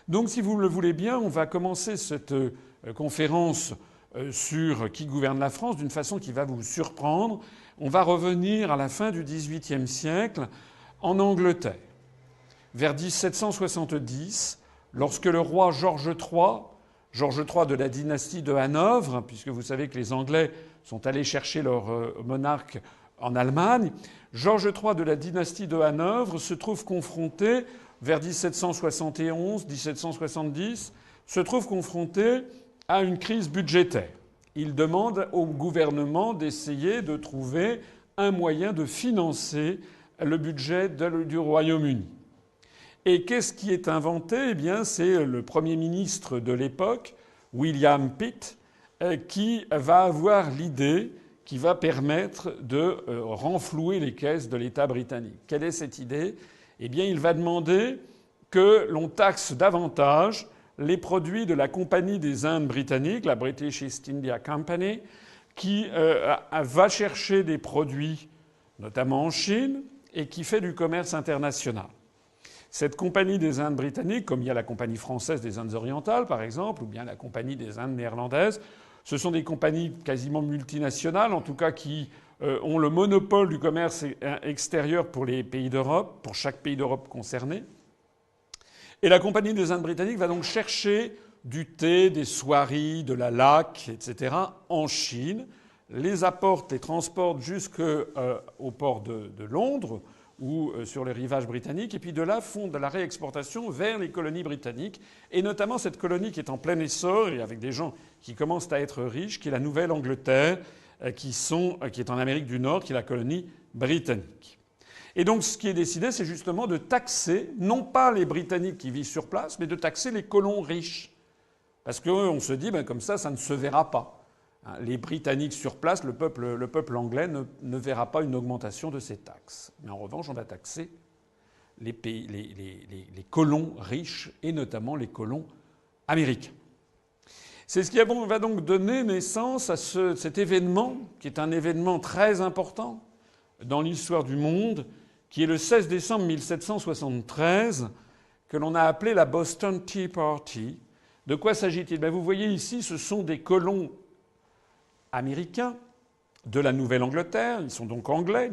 Donc, si vous le voulez bien, on va commencer cette conférence sur qui gouverne la France d'une façon qui va vous surprendre. On va revenir à la fin du XVIIIe siècle en Angleterre, vers 1770, lorsque le roi George III de la dynastie de Hanovre, puisque vous savez que les Anglais sont allés chercher leur monarque en Allemagne, George III de la dynastie de Hanovre se trouve confronté, vers 1771-1770, se trouve confronté à une crise budgétaire. Il demande au gouvernement d'essayer de trouver un moyen de financer le budget du Royaume-Uni. Et qu'est-ce qui est inventé? Eh bien, c'est le Premier ministre de l'époque, William Pitt, qui va avoir l'idée qui va permettre de renflouer les caisses de l'État britannique. Quelle est cette idée? Eh bien, il va demander que l'on taxe davantage les produits de la Compagnie des Indes britanniques, la British East India Company, qui va chercher des produits, notamment en Chine, et qui fait du commerce international. Cette Compagnie des Indes britanniques, comme il y a la Compagnie française des Indes orientales, par exemple, ou bien la Compagnie des Indes néerlandaises, ce sont des compagnies quasiment multinationales, en tout cas qui ont le monopole du commerce extérieur pour les pays d'Europe, pour chaque pays d'Europe concerné. Et la Compagnie des Indes britanniques va donc chercher du thé, des soieries, de la laque, etc. en Chine, les apporte, les transporte jusqu'au port de Londres ou sur les rivages britanniques, et puis de là font de la réexportation vers les colonies britanniques, et notamment cette colonie qui est en plein essor et avec des gens qui commencent à être riches, qui est la Nouvelle-Angleterre, qui est en Amérique du Nord, qui est la colonie britannique. Et donc ce qui est décidé, c'est justement de taxer, non pas les Britanniques qui vivent sur place, mais de taxer les colons riches. Parce qu'on se dit, comme ça ne se verra pas. Les Britanniques sur place, le peuple anglais ne verra pas une augmentation de ces taxes. Mais en revanche, on va taxer les colons riches, et notamment les colons américains. C'est ce qui va donc donner naissance à cet événement, qui est un événement très important dans l'histoire du monde, qui est le 16 décembre 1773, que l'on a appelé la Boston Tea Party. De quoi s'agit-il? Vous voyez ici, ce sont des colons américains de la Nouvelle-Angleterre, ils sont donc anglais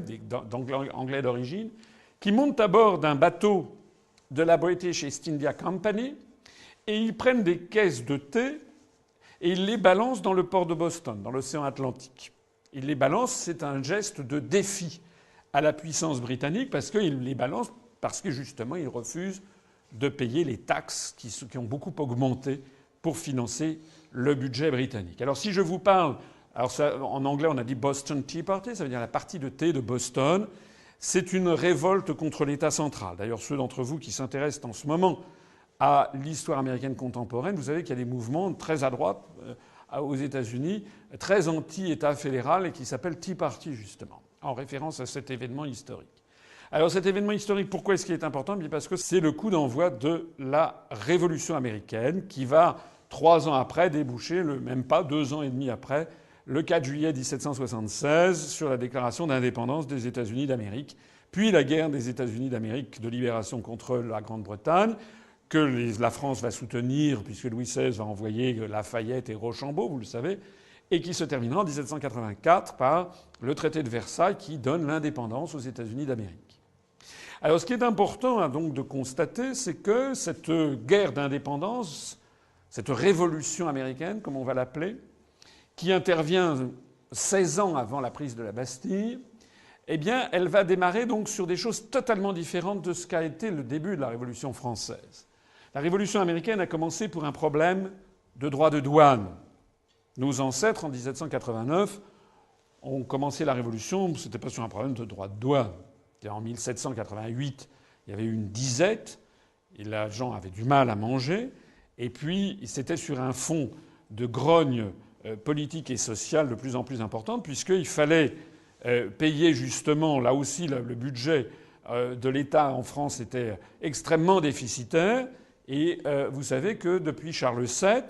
d'origine, qui montent à bord d'un bateau de la British East India Company, et ils prennent des caisses de thé et ils les balancent dans le port de Boston, dans l'océan Atlantique. Ils les balancent, c'est un geste de défi à la puissance britannique, parce qu'ils les balancent parce que justement ils refusent de payer les taxes qui ont beaucoup augmenté pour financer le budget britannique. Alors si je vous parle, en anglais on a dit Boston Tea Party, ça veut dire la partie de thé de Boston. C'est une révolte contre l'État central. D'ailleurs, ceux d'entre vous qui s'intéressent en ce moment à l'histoire américaine contemporaine, vous savez qu'il y a des mouvements très à droite aux États-Unis, très anti-État fédéral, et qui s'appellent Tea Party justement, en référence à cet événement historique. Alors cet événement historique, pourquoi est-ce qu'il est important? Bien parce que c'est le coup d'envoi de la Révolution américaine qui va, 3 ans après, déboucher, même pas 2 ans et demi après, le 4 juillet 1776, sur la déclaration d'indépendance des États-Unis d'Amérique, puis la guerre des États-Unis d'Amérique de libération contre la Grande-Bretagne, que la France va soutenir, puisque Louis XVI va envoyer Lafayette et Rochambeau, vous le savez, et qui se terminera en 1784 par le traité de Versailles qui donne l'indépendance aux États-Unis d'Amérique. Alors ce qui est important donc de constater, c'est que cette guerre d'indépendance, cette révolution américaine, comme on va l'appeler, qui intervient 16 ans avant la prise de la Bastille, eh bien, elle va démarrer donc sur des choses totalement différentes de ce qu'a été le début de la Révolution française. La Révolution américaine a commencé pour un problème de droit de douane. Nos ancêtres, en 1789, ont commencé la Révolution, c'était pas sur un problème de droit de douane. En 1788, il y avait eu une disette, et les gens avaient du mal à manger, et puis c'était sur un fond de grogne politique et sociale de plus en plus importante, puisqu'il fallait payer justement, là aussi, le budget de l'État en France était extrêmement déficitaire. Et vous savez que depuis Charles VII,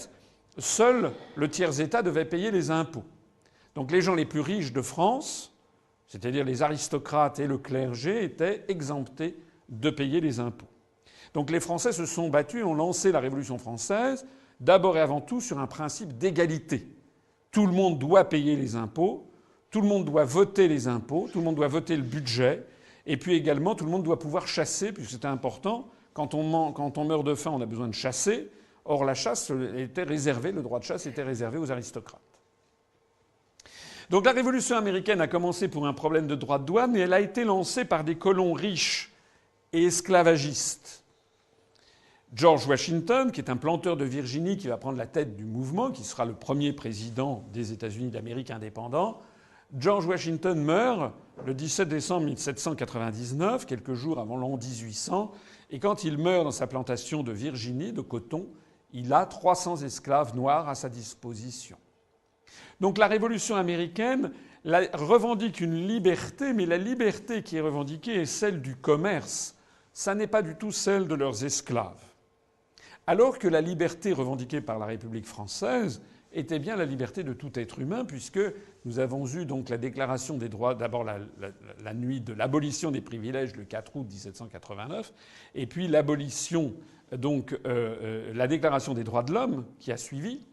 seul le tiers-État devait payer les impôts. Donc les gens les plus riches de France, c'est-à-dire les aristocrates et le clergé, étaient exemptés de payer les impôts. Donc les Français se sont battus, ont lancé la Révolution française, d'abord et avant tout sur un principe d'égalité. Tout le monde doit payer les impôts, tout le monde doit voter les impôts, tout le monde doit voter le budget, et puis également tout le monde doit pouvoir chasser, puisque c'était important. Quand on meurt de faim, on a besoin de chasser. Or, la chasse était réservée, le droit de chasse était réservé aux aristocrates. Donc la Révolution américaine a commencé pour un problème de droit de douane, et elle a été lancée par des colons riches et esclavagistes. George Washington, qui est un planteur de Virginie qui va prendre la tête du mouvement, qui sera le premier président des États-Unis d'Amérique indépendants. George Washington meurt le 17 décembre 1799, quelques jours avant l'an 1800, et quand il meurt dans sa plantation de Virginie, de coton, il a 300 esclaves noirs à sa disposition. Donc la Révolution américaine revendique une liberté, mais la liberté qui est revendiquée est celle du commerce. Ça n'est pas du tout celle de leurs esclaves. Alors que la liberté revendiquée par la République française était bien la liberté de tout être humain, puisque nous avons eu donc la déclaration des droits, d'abord la nuit de l'abolition des privilèges le 4 août 1789, et puis l'abolition, donc la déclaration des droits de l'homme qui a suivi,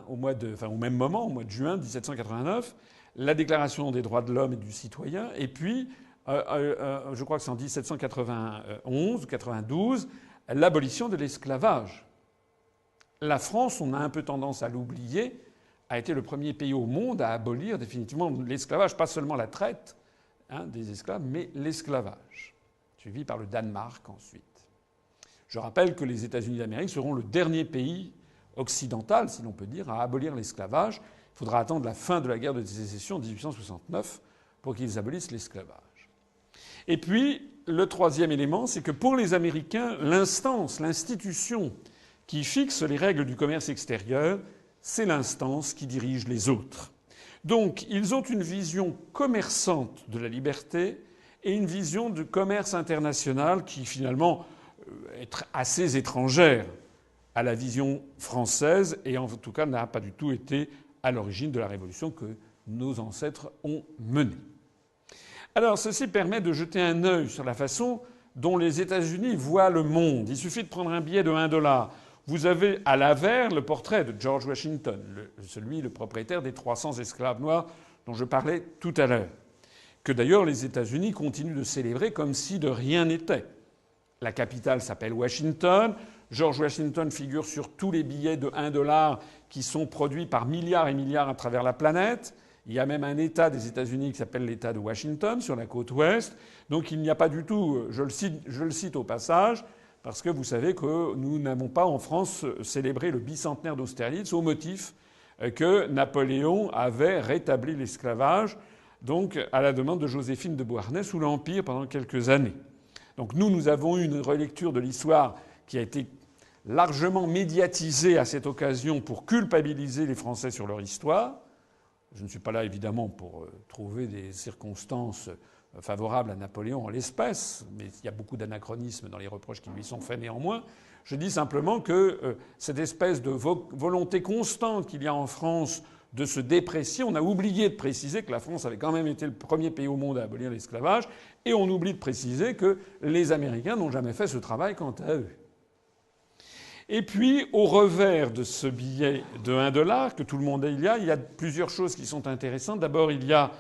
au même moment, au mois de juin 1789, la déclaration des droits de l'homme et du citoyen, et puis, je crois que c'est en 1791 ou 92, l'abolition de l'esclavage. La France, on a un peu tendance à l'oublier, a été le premier pays au monde à abolir définitivement l'esclavage, pas seulement la traite des esclaves, mais l'esclavage, suivi par le Danemark ensuite. Je rappelle que les États-Unis d'Amérique seront le dernier pays occidental, si l'on peut dire, à abolir l'esclavage. Il faudra attendre la fin de la guerre de sécession en 1869 pour qu'ils abolissent l'esclavage. Et puis, le troisième élément, c'est que pour les Américains, l'institution qui fixe les règles du commerce extérieur, c'est l'instance qui dirige les autres. Donc, ils ont une vision commerçante de la liberté et une vision du commerce international qui, finalement, est assez étrangère à la vision française et, en tout cas, n'a pas du tout été à l'origine de la révolution que nos ancêtres ont menée. Alors, ceci permet de jeter un œil sur la façon dont les États-Unis voient le monde. Il suffit de prendre un billet de $1. Vous avez à l'avers le portrait de George Washington, le propriétaire des 300 esclaves noirs dont je parlais tout à l'heure, que d'ailleurs les États-Unis continuent de célébrer comme si de rien n'était. La capitale s'appelle Washington. George Washington figure sur tous les billets de $1 qui sont produits par milliards et milliards à travers la planète. Il y a même un État des États-Unis qui s'appelle l'État de Washington sur la côte ouest. Donc il n'y a pas du tout, je le cite au passage, parce que vous savez que nous n'avons pas en France célébré le bicentenaire d'Austerlitz au motif que Napoléon avait rétabli l'esclavage, donc à la demande de Joséphine de Beauharnais sous l'Empire pendant quelques années. Donc nous avons eu une relecture de l'histoire qui a été largement médiatisée à cette occasion pour culpabiliser les Français sur leur histoire. Je ne suis pas là évidemment pour trouver des circonstances favorables à Napoléon en l'espèce, mais il y a beaucoup d'anachronismes dans les reproches qui lui sont faits néanmoins. Je dis simplement que cette espèce de volonté constante qu'il y a en France de se déprécier, on a oublié de préciser que la France avait quand même été le premier pays au monde à abolir l'esclavage, et on oublie de préciser que les Américains n'ont jamais fait ce travail quant à eux. Et puis, au revers de ce billet de $1 que tout le monde a, il y a plusieurs choses qui sont intéressantes. D'abord, il y a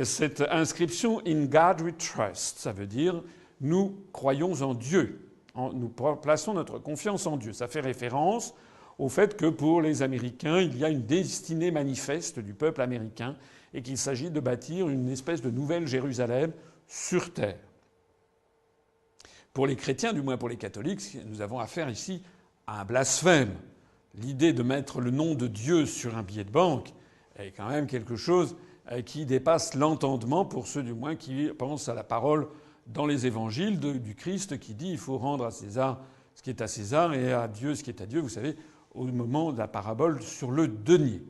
cette inscription « In God we trust ». Ça veut dire « Nous croyons en Dieu ». Nous plaçons notre confiance en Dieu. Ça fait référence au fait que pour les Américains, il y a une destinée manifeste du peuple américain et qu'il s'agit de bâtir une espèce de nouvelle Jérusalem sur terre. Pour les chrétiens, du moins pour les catholiques, nous avons affaire ici à un blasphème. L'idée de mettre le nom de Dieu sur un billet de banque est quand même quelque chose qui dépasse l'entendement pour ceux du moins qui pensent à la parole dans les évangiles du Christ qui dit il faut rendre à César ce qui est à César et à Dieu ce qui est à Dieu, vous savez, au moment de la parabole sur le denier.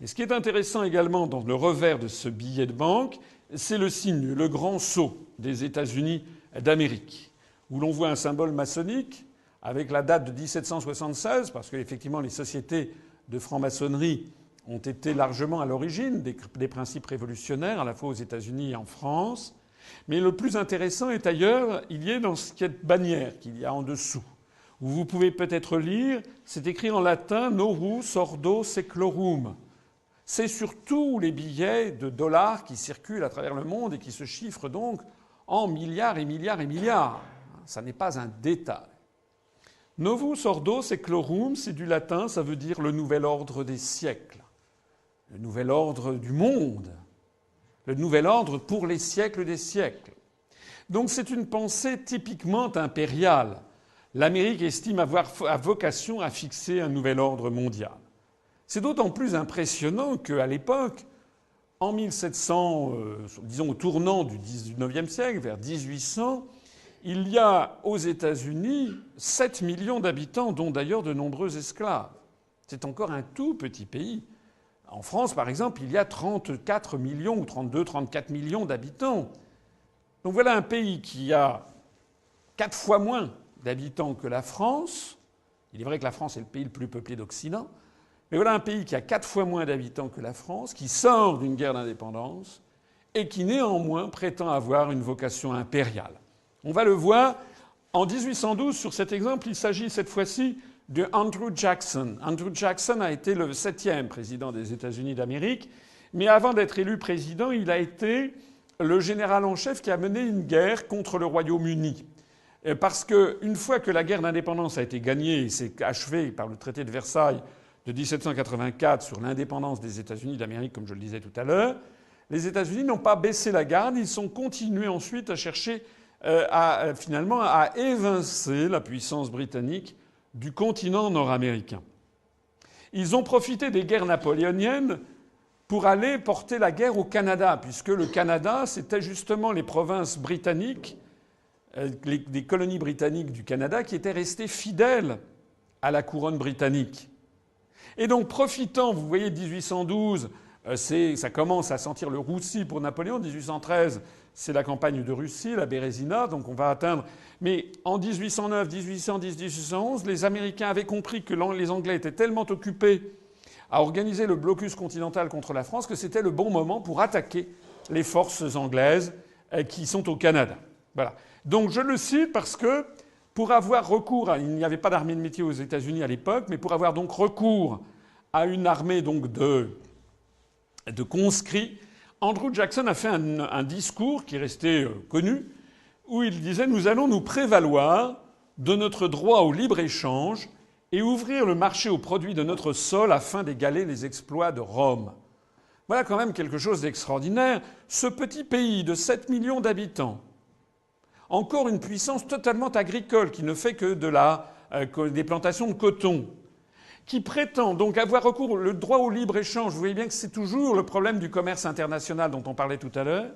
Et ce qui est intéressant également dans le revers de ce billet de banque, c'est le signe, le grand sceau des États-Unis d'Amérique, où l'on voit un symbole maçonnique avec la date de 1776, parce qu'effectivement les sociétés de franc-maçonnerie ont été largement à l'origine des principes révolutionnaires, à la fois aux États-Unis et en France. Mais le plus intéressant est ailleurs, il y est dans cette bannière qu'il y a en dessous, où vous pouvez peut-être lire, c'est écrit en latin Novus Ordo Seclorum. C'est sur tous les billets de dollars qui circulent à travers le monde et qui se chiffrent donc en milliards et milliards et milliards. Ça n'est pas un détail. Novus Ordo Seclorum, c'est du latin, ça veut dire le nouvel ordre des siècles, le nouvel ordre du monde, le nouvel ordre pour les siècles des siècles. Donc c'est une pensée typiquement impériale. L'Amérique estime avoir vocation à fixer un nouvel ordre mondial. C'est d'autant plus impressionnant qu'à l'époque, en 1700, disons au tournant du XIXe siècle, vers 1800, il y a aux États-Unis 7 millions d'habitants, dont d'ailleurs de nombreux esclaves. C'est encore un tout petit pays. En France, par exemple, il y a 34 millions ou 32, 34 millions d'habitants. Donc voilà un pays qui a 4 fois moins d'habitants que la France. Il est vrai que la France est le pays le plus peuplé d'Occident. Mais voilà un pays qui a 4 fois moins d'habitants que la France, qui sort d'une guerre d'indépendance et qui néanmoins prétend avoir une vocation impériale. On va le voir en 1812. Sur cet exemple, il s'agit cette fois-ci de Andrew Jackson. Andrew Jackson a été le 7e président des États-Unis d'Amérique, mais avant d'être élu président, il a été le général en chef qui a mené une guerre contre le Royaume-Uni. Parce qu'une fois que la guerre d'indépendance a été gagnée et s'est achevée par le traité de Versailles de 1784 sur l'indépendance des États-Unis d'Amérique, comme je le disais tout à l'heure, les États-Unis n'ont pas baissé la garde, ils sont continués ensuite à chercher finalement à évincer la puissance britannique du continent nord-américain. Ils ont profité des guerres napoléoniennes pour aller porter la guerre au Canada, puisque le Canada, c'était justement les provinces britanniques, les colonies britanniques du Canada qui étaient restées fidèles à la couronne britannique. Et donc, profitant, vous voyez, 1812, ça commence à sentir le roussi pour Napoléon. 1813, c'est la campagne de Russie, la Bérésina, donc on va atteindre. Mais en 1809, 1810, 1811, les Américains avaient compris que les Anglais étaient tellement occupés à organiser le blocus continental contre la France que c'était le bon moment pour attaquer les forces anglaises qui sont au Canada. Voilà. Donc je le cite parce que pour avoir recours il n'y avait pas d'armée de métier aux États-Unis à l'époque, mais pour avoir donc recours à une armée donc de conscrits, Andrew Jackson a fait un discours qui est resté connu, où il disait « Nous allons nous prévaloir de notre droit au libre-échange et ouvrir le marché aux produits de notre sol afin d'égaler les exploits de Rome. » Voilà quand même quelque chose d'extraordinaire. Ce petit pays de 7 millions d'habitants, encore une puissance totalement agricole qui ne fait que des plantations de coton, qui prétend donc avoir recours au droit au libre-échange, vous voyez bien que c'est toujours le problème du commerce international dont on parlait tout à l'heure,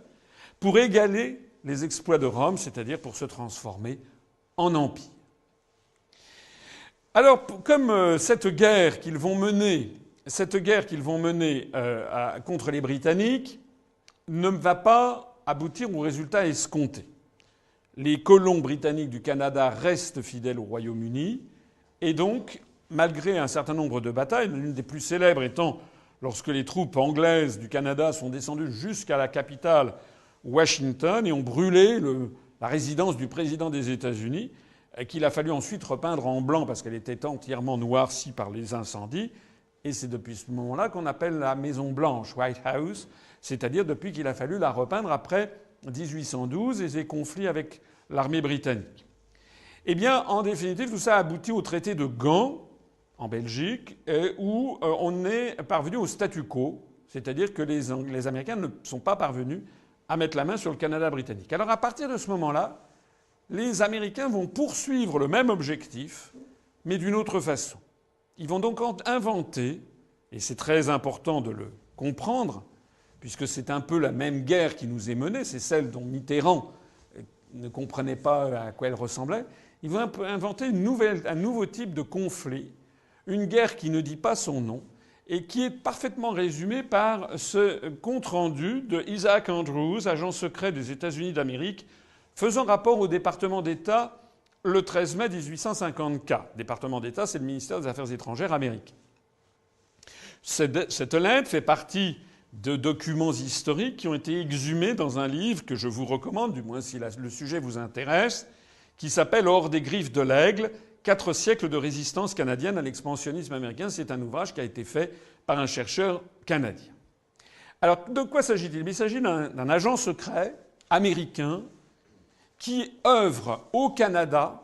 pour égaler les exploits de Rome, c'est-à-dire pour se transformer en empire. Alors, comme cette guerre qu'ils vont mener contre les Britanniques ne va pas aboutir au résultat escompté. Les colons britanniques du Canada restent fidèles au Royaume-Uni et donc, malgré un certain nombre de batailles, l'une des plus célèbres étant lorsque les troupes anglaises du Canada sont descendues jusqu'à la capitale Washington et ont brûlé la résidence du président des États-Unis, qu'il a fallu ensuite repeindre en blanc parce qu'elle était entièrement noircie par les incendies. Et c'est depuis ce moment-là qu'on appelle la Maison Blanche, White House, c'est-à-dire depuis qu'il a fallu la repeindre après 1812 et ses conflits avec l'armée britannique. Eh bien, en définitive, tout ça a abouti au traité de Gand, en Belgique, où on est parvenu au statu quo, c'est-à-dire que les Américains ne sont pas parvenus à mettre la main sur le Canada britannique. Alors à partir de ce moment-là, les Américains vont poursuivre le même objectif, mais d'une autre façon. Ils vont donc inventer, et c'est très important de le comprendre, puisque c'est un peu la même guerre qui nous est menée, c'est celle dont Mitterrand ne comprenait pas à quoi elle ressemblait, ils vont inventer un nouveau type de conflit, une guerre qui ne dit pas son nom, et qui est parfaitement résumée par ce compte-rendu de Isaac Andrews, agent secret des États-Unis d'Amérique, faisant rapport au département d'État le 13 mai 1854. Département d'État, c'est le ministère des Affaires étrangères américain. Cette lettre fait partie de documents historiques qui ont été exhumés dans un livre que je vous recommande, du moins si le sujet vous intéresse, qui s'appelle Hors des griffes de l'aigle, 4 siècles de résistance canadienne à l'expansionnisme américain. C'est un ouvrage qui a été fait par un chercheur canadien. Alors, de quoi s'agit-il? Il s'agit d'un agent secret américain qui œuvre au Canada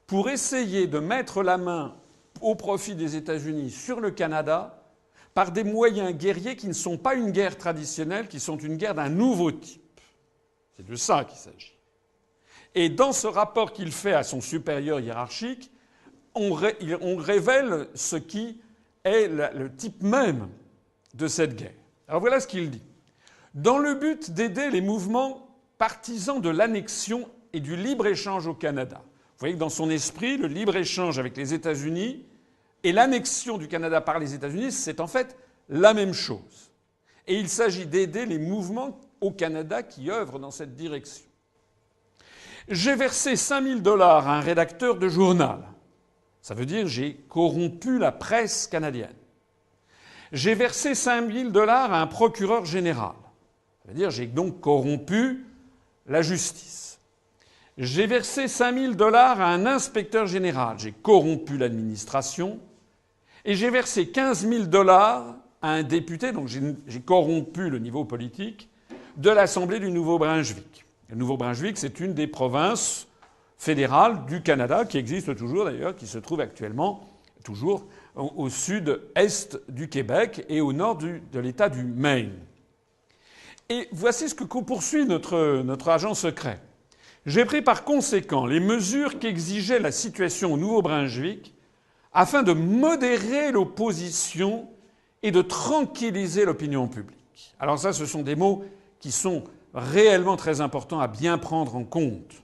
pour essayer de mettre la main au profit des États-Unis sur le Canada par des moyens guerriers qui ne sont pas une guerre traditionnelle, qui sont une guerre d'un nouveau type. C'est de ça qu'il s'agit. Et dans ce rapport qu'il fait à son supérieur hiérarchique, on révèle ce qui est le type même de cette guerre. Alors voilà ce qu'il dit. Dans le but d'aider les mouvements partisans de l'annexion et du libre-échange au Canada. Vous voyez que dans son esprit, le libre-échange avec les États-Unis et l'annexion du Canada par les États-Unis, c'est en fait la même chose. Et il s'agit d'aider les mouvements au Canada qui œuvrent dans cette direction. J'ai versé 5 000 $ à un rédacteur de journal. Ça veut dire j'ai corrompu la presse canadienne. J'ai versé 5 000 $ à un procureur général. Ça veut dire j'ai donc corrompu la justice. J'ai versé 5 000 $ à un inspecteur général. J'ai corrompu l'administration. Et j'ai versé 15 000 $ à un député, donc j'ai corrompu le niveau politique, de l'Assemblée du Nouveau-Brunswick. Le Nouveau-Brunswick, c'est une des provinces fédérales du Canada, qui existe toujours d'ailleurs, qui se trouve actuellement toujours au sud-est du Québec et au nord de l'État du Maine. Et voici ce que poursuit notre agent secret. J'ai pris par conséquent les mesures qu'exigeait la situation au Nouveau-Brunswick afin de modérer l'opposition et de tranquilliser l'opinion publique. Alors ça, ce sont des mots qui sont réellement très importants à bien prendre en compte.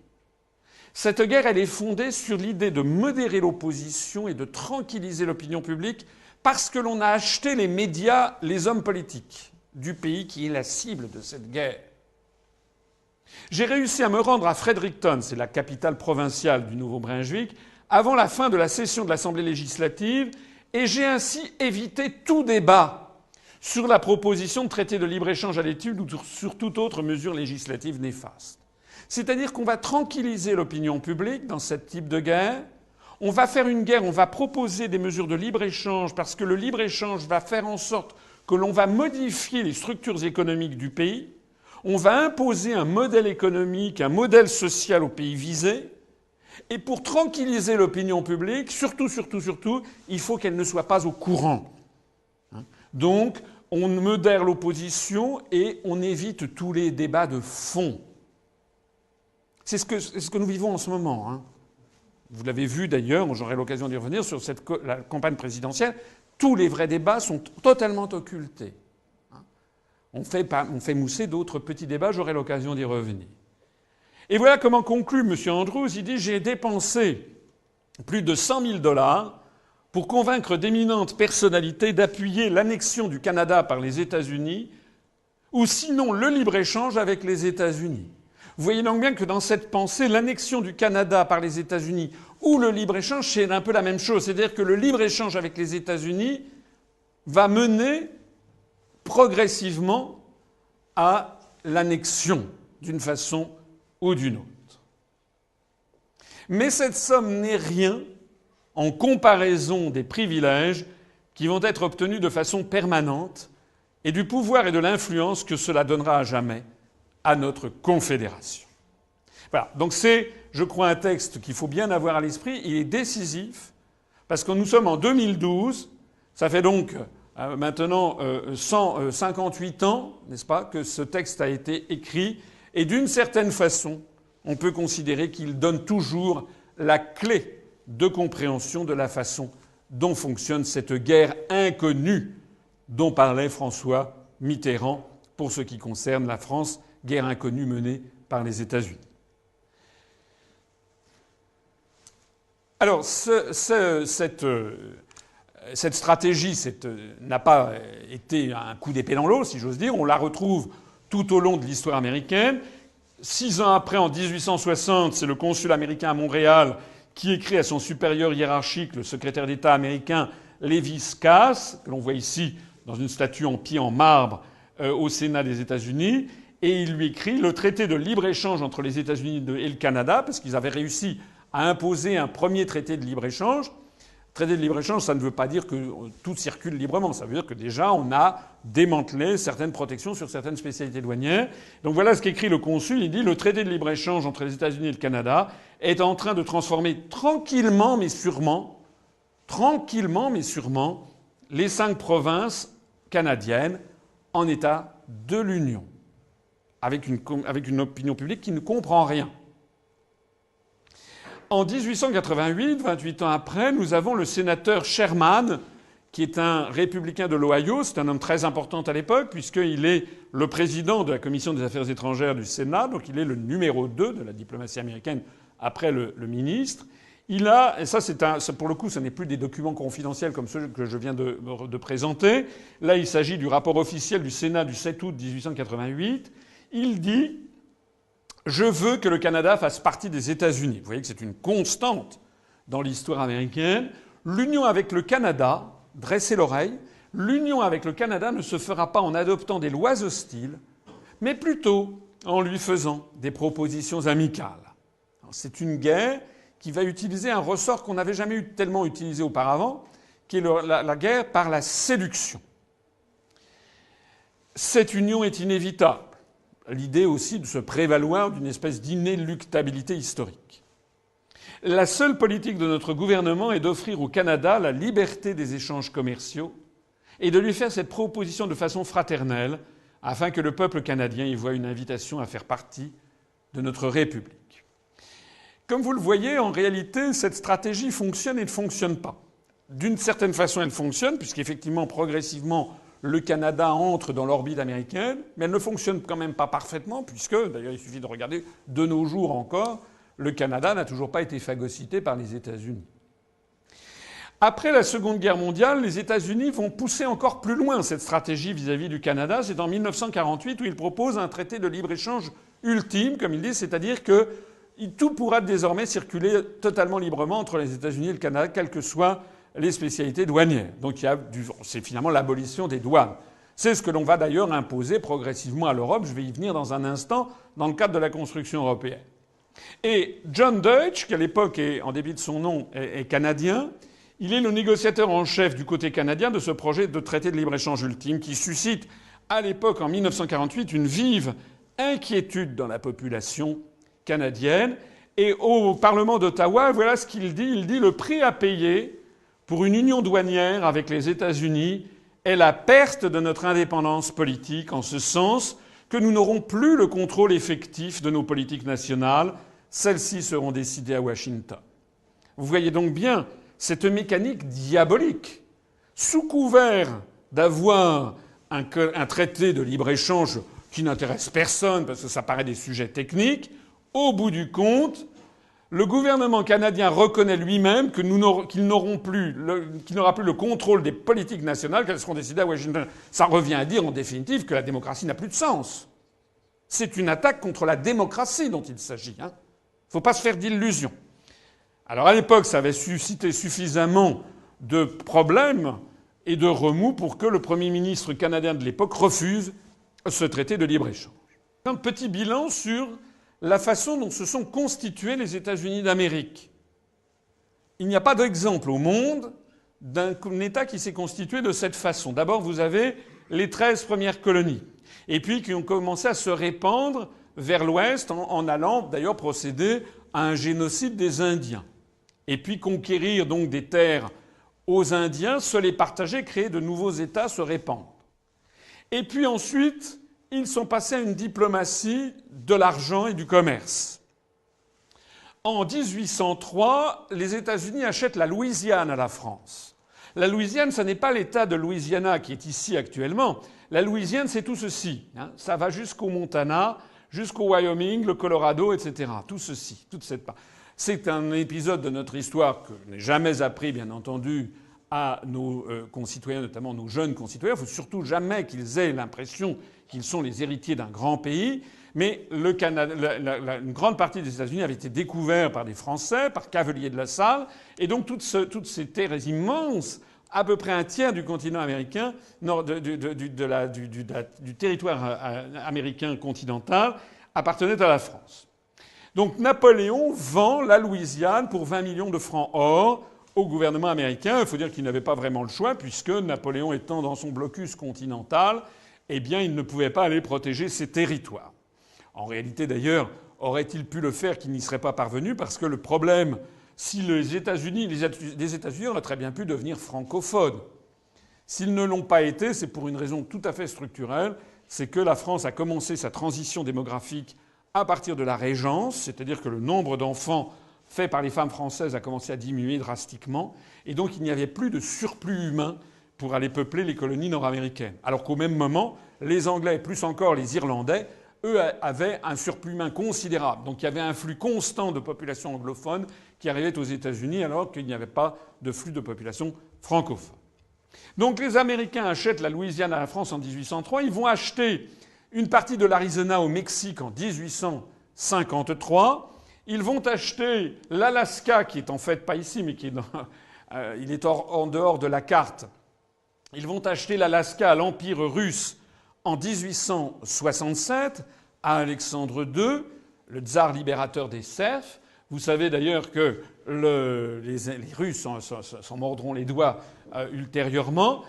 Cette guerre, elle est fondée sur l'idée de modérer l'opposition et de tranquilliser l'opinion publique parce que l'on a acheté les médias, les hommes politiques du pays qui est la cible de cette guerre. J'ai réussi à me rendre à Fredericton, c'est la capitale provinciale du Nouveau-Brunswick, avant la fin de la session de l'Assemblée législative, et j'ai ainsi évité tout débat sur la proposition de traité de libre-échange à l'étude ou sur toute autre mesure législative néfaste. C'est-à-dire qu'on va tranquilliser l'opinion publique dans ce type de guerre. On va faire une guerre, on va proposer des mesures de libre-échange parce que le libre-échange va faire en sorte que l'on va modifier les structures économiques du pays. On va imposer un modèle économique, un modèle social au pays visé. Et pour tranquilliser l'opinion publique, surtout, il faut qu'elle ne soit pas au courant. Donc, on modère l'opposition et on évite tous les débats de fond. C'est ce que nous vivons en ce moment. Hein. Vous l'avez vu d'ailleurs, j'aurai l'occasion d'y revenir, sur la campagne présidentielle. Tous les vrais débats sont totalement occultés. On fait mousser d'autres petits débats, j'aurai l'occasion d'y revenir. Et voilà comment conclut M. Andrews. Il dit « J'ai dépensé plus de 100 000 $ pour convaincre d'éminentes personnalités d'appuyer l'annexion du Canada par les États-Unis ou sinon le libre-échange avec les États-Unis. » Vous voyez donc bien que dans cette pensée, l'annexion du Canada par les États-Unis ou le libre-échange, c'est un peu la même chose. C'est-à-dire que le libre-échange avec les États-Unis va mener progressivement à l'annexion d'une façon ou d'une autre. Mais cette somme n'est rien en comparaison des privilèges qui vont être obtenus de façon permanente et du pouvoir et de l'influence que cela donnera à jamais à notre confédération. Voilà. Donc c'est, je crois, un texte qu'il faut bien avoir à l'esprit. Il est décisif parce que nous sommes en 2012. Ça fait donc maintenant 158 ans, n'est-ce pas, que ce texte a été écrit. Et d'une certaine façon, on peut considérer qu'il donne toujours la clé de compréhension de la façon dont fonctionne cette guerre inconnue dont parlait François Mitterrand pour ce qui concerne la France, guerre inconnue menée par les États-Unis. Alors, cette stratégie n'a pas été un coup d'épée dans l'eau, si j'ose dire. On la retrouve tout au long de l'histoire américaine. 6 ans après, en 1860, c'est le consul américain à Montréal qui écrit à son supérieur hiérarchique, le secrétaire d'État américain Lewis Cass, que l'on voit ici dans une statue en pied en marbre au Sénat des États-Unis, et il lui écrit le traité de libre-échange entre les États-Unis et le Canada, parce qu'ils avaient réussi à imposer un premier traité de libre-échange. Traité de libre-échange, ça ne veut pas dire que tout circule librement. Ça veut dire que déjà, on a démantelé certaines protections sur certaines spécialités douanières. Donc voilà ce qu'écrit le consul. Il dit le traité de libre-échange entre les États-Unis et le Canada est en train de transformer tranquillement mais sûrement, les 5 provinces canadiennes en État de l'Union, avec une opinion publique qui ne comprend rien. En 1888, 28 ans après, nous avons le sénateur Sherman, qui est un républicain de l'Ohio. C'est un homme très important à l'époque, puisqu'il est le président de la Commission des Affaires étrangères du Sénat, donc il est le numéro 2 de la diplomatie américaine après le ministre. Il a, et ça pour le coup, ce n'est plus des documents confidentiels comme ceux que je viens de présenter. Là, il s'agit du rapport officiel du Sénat du 7 août 1888. Il dit « Je veux que le Canada fasse partie des États-Unis ». Vous voyez que c'est une constante dans l'histoire américaine. L'union avec le Canada, dressez l'oreille, l'union avec le Canada ne se fera pas en adoptant des lois hostiles, mais plutôt en lui faisant des propositions amicales. C'est une guerre qui va utiliser un ressort qu'on n'avait jamais tellement utilisé auparavant, qui est la guerre par la séduction. Cette union est inévitable. L'idée aussi de se prévaloir d'une espèce d'inéluctabilité historique. La seule politique de notre gouvernement est d'offrir au Canada la liberté des échanges commerciaux et de lui faire cette proposition de façon fraternelle afin que le peuple canadien y voie une invitation à faire partie de notre République. Comme vous le voyez, en réalité, cette stratégie fonctionne et ne fonctionne pas. D'une certaine façon, elle fonctionne, puisqu'effectivement, progressivement, le Canada entre dans l'orbite américaine, mais elle ne fonctionne quand même pas parfaitement, puisque, d'ailleurs, il suffit de regarder, de nos jours encore, le Canada n'a toujours pas été phagocyté par les États-Unis. Après la Seconde Guerre mondiale, les États-Unis vont pousser encore plus loin cette stratégie vis-à-vis du Canada. C'est en 1948 où ils proposent un traité de libre-échange ultime, comme ils disent, c'est-à-dire que tout pourra désormais circuler totalement librement entre les États-Unis et le Canada, quelles que soient les spécialités douanières. Donc c'est finalement l'abolition des douanes. C'est ce que l'on va d'ailleurs imposer progressivement à l'Europe. Je vais y venir dans un instant dans le cadre de la construction européenne. Et John Deutsch, qui à l'époque, en dépit de son nom, est canadien, il est le négociateur en chef du côté canadien de ce projet de traité de libre-échange ultime qui suscite à l'époque, en 1948, une vive inquiétude dans la population canadienne. Et au Parlement d'Ottawa, voilà ce qu'il dit. Il dit « Le prix à payer pour une union douanière avec les États-Unis est la perte de notre indépendance politique, en ce sens que nous n'aurons plus le contrôle effectif de nos politiques nationales. Celles-ci seront décidées à Washington. » Vous voyez donc bien cette mécanique diabolique. Sous couvert d'avoir un traité de libre-échange qui n'intéresse personne parce que ça paraît des sujets techniques, au bout du compte, le gouvernement canadien reconnaît lui-même qu'il n'aura plus le contrôle des politiques nationales qu'elles seront décidées à Washington. Ça revient à dire, en définitive, que la démocratie n'a plus de sens. C'est une attaque contre la démocratie dont il s'agit. Hein. Faut pas se faire d'illusions. Alors à l'époque, ça avait suscité suffisamment de problèmes et de remous pour que le Premier ministre canadien de l'époque refuse ce traité de libre-échange. Un petit bilan sur la façon dont se sont constitués les États-Unis d'Amérique. Il n'y a pas d'exemple au monde d'un État qui s'est constitué de cette façon. D'abord, vous avez les 13 premières colonies, et puis qui ont commencé à se répandre vers l'Ouest en allant d'ailleurs procéder à un génocide des Indiens. Et puis conquérir donc des terres aux Indiens, se les partager, créer de nouveaux États, se répandre. Et puis ensuite, ils sont passés à une diplomatie de l'argent et du commerce. En 1803, les États-Unis achètent la Louisiane à la France. La Louisiane, ce n'est pas l'État de Louisiana qui est ici actuellement. La Louisiane, c'est tout ceci. Hein. Ça va jusqu'au Montana, jusqu'au Wyoming, le Colorado, etc. Tout ceci, toute cette part. C'est un épisode de notre histoire que je n'ai jamais appris, bien entendu, à nos concitoyens, notamment nos jeunes concitoyens. Il ne faut surtout jamais qu'ils aient l'impression qu'ils sont les héritiers d'un grand pays. Mais le Canada, une grande partie des États-Unis avait été découverte par des Français, par Cavelier de la Salle. Et donc toutes ces terres immenses à peu près un tiers du continent américain, du territoire américain continental, appartenait à la France. Donc Napoléon vend la Louisiane pour 20 millions de francs or au gouvernement américain. Il faut dire qu'il n'avait pas vraiment le choix, puisque Napoléon étant dans son blocus continental, eh bien, il ne pouvait pas aller protéger ses territoires. En réalité, d'ailleurs, aurait-il pu le faire qu'il n'y serait pas parvenu, parce que le problème, si les États-Unis auraient très bien pu devenir francophones. S'ils ne l'ont pas été, c'est pour une raison tout à fait structurelle, c'est que la France a commencé sa transition démographique à partir de la Régence, c'est-à-dire que le nombre d'enfants fait par les femmes françaises a commencé à diminuer drastiquement, et donc il n'y avait plus de surplus humain pour aller peupler les colonies nord-américaines. Alors qu'au même moment, les Anglais, plus encore les Irlandais, eux avaient un surplus humain considérable. Donc il y avait un flux constant de population anglophone qui arrivait aux États-Unis alors qu'il n'y avait pas de flux de population francophone. Donc les Américains achètent la Louisiane à la France en 1803. Ils vont acheter une partie de l'Arizona au Mexique en 1853. Ils vont acheter l'Alaska, qui est en fait pas ici, mais qui est il est en dehors de la carte. Ils vont acheter l'Alaska à l'Empire russe en 1867 à Alexandre II, le tsar libérateur des serfs. Vous savez d'ailleurs que les Russes s'en mordront les doigts ultérieurement.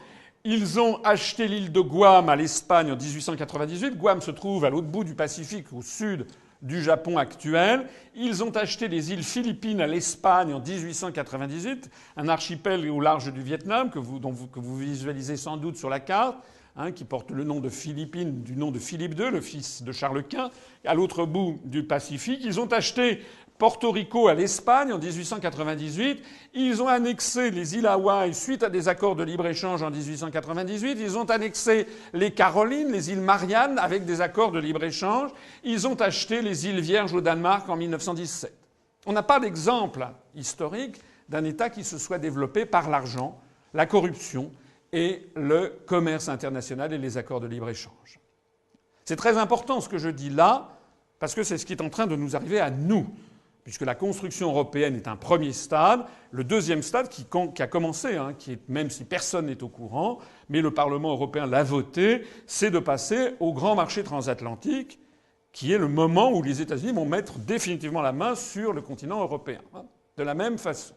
Ils ont acheté l'île de Guam à l'Espagne en 1898. Guam se trouve à l'autre bout du Pacifique, au sud du Japon actuel. Ils ont acheté les îles Philippines à l'Espagne en 1898, un archipel au large du Vietnam que vous visualisez sans doute sur la carte, qui porte le nom de Philippines du nom de Philippe II, le fils de Charles Quint, à l'autre bout du Pacifique. Ils ont acheté Porto Rico à l'Espagne en 1898. Ils ont annexé les îles Hawaï suite à des accords de libre-échange en 1898. Ils ont annexé les Carolines, les îles Mariannes avec des accords de libre-échange. Ils ont acheté les îles Vierges au Danemark en 1917. On n'a pas d'exemple historique d'un État qui se soit développé par l'argent, la corruption et le commerce international et les accords de libre-échange. C'est très important ce que je dis là, parce que c'est ce qui est en train de nous arriver à nous. Puisque la construction européenne est un premier stade, le deuxième stade qui a commencé, même si personne n'est au courant, mais le Parlement européen l'a voté, c'est de passer au grand marché transatlantique, qui est le moment où les États-Unis vont mettre définitivement la main sur le continent européen. De la même façon.